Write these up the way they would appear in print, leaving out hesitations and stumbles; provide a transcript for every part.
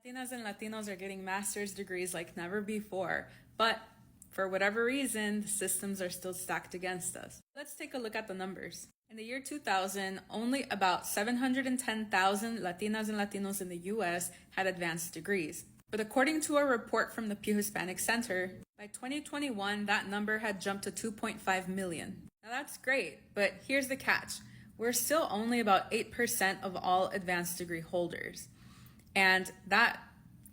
Latinas and Latinos are getting master's degrees like never before, but for whatever reason, the systems are still stacked against us. Let's take a look at the numbers. In the year 2000, only about 710,000 Latinas and Latinos in the US had advanced degrees. But according to a report from the Pew Hispanic Center, by 2021, that number had jumped to 2.5 million. Now that's great, but here's the catch. We're still only about 8% of all advanced degree holders. And that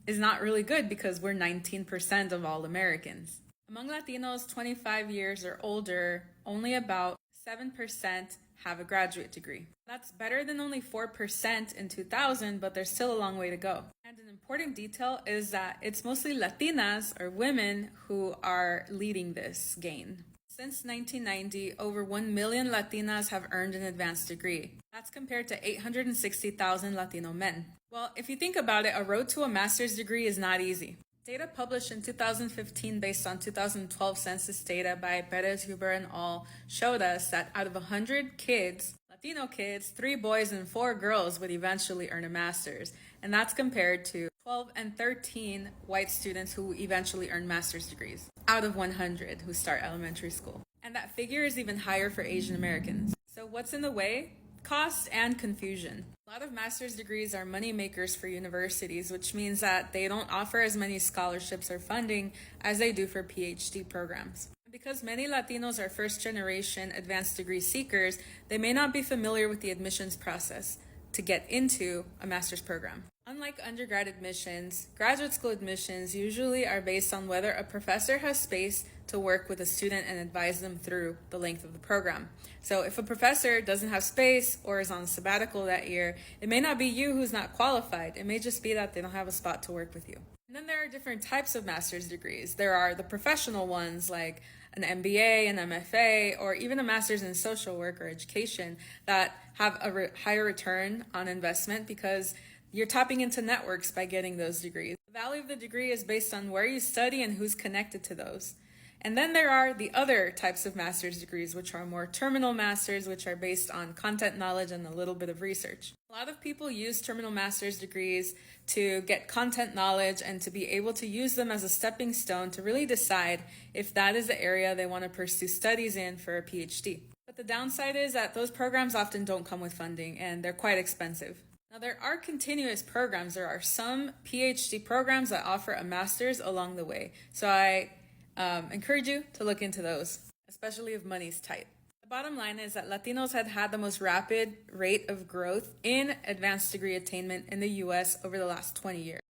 is not really good because we're 19% of all Americans. Among Latinos 25 years or older, only about 7% have a graduate degree. That's better than only 4% in 2000, but there's still a long way to go. And an important detail is that it's mostly Latinas or women who are leading this gain. Since 1990, over 1 million Latinas have earned an advanced degree. That's compared to 860,000 Latino men. Well, if you think about it, a road to a master's degree is not easy. Data published in 2015 based on 2012 census data by Perez, Huber, and al. Showed us that out of 100 kids, Latino kids, 3 boys and 4 girls would eventually earn a master's. And that's compared to 12 and 13 white students who eventually earn master's degrees out of 100 who start elementary school. And that figure is even higher for Asian Americans. So what's in the way? Cost and confusion. A lot of master's degrees are money makers for universities, which means that they don't offer as many scholarships or funding as they do for PhD programs. Because many Latinos are first-generation advanced degree seekers, they may not be familiar with the admissions process to get into a master's program. Unlike undergrad admissions, graduate school admissions usually are based on whether a professor has space to work with a student and advise them through the length of the program. So if a professor doesn't have space or is on sabbatical that year, it may not be you who's not qualified. It may just be that they don't have a spot to work with you. And then there are different types of master's degrees. There are the professional ones like an MBA, an MFA, or even a master's in social work or education that have a higher return on investment because you're tapping into networks by getting those degrees. The value of the degree is based on where you study and who's connected to those. And then there are the other types of master's degrees, which are more terminal masters, which are based on content knowledge and a little bit of research. A lot of people use terminal master's degrees to get content knowledge and to be able to use them as a stepping stone to really decide if that is the area they want to pursue studies in for a PhD. But the downside is that those programs often don't come with funding and they're quite expensive. Now, there are continuous programs. There are some PhD programs that offer a master's along the way. So I encourage you to look into those, especially if money's tight. The bottom line is that Latinos had the most rapid rate of growth in advanced degree attainment in the US over the last 20 years.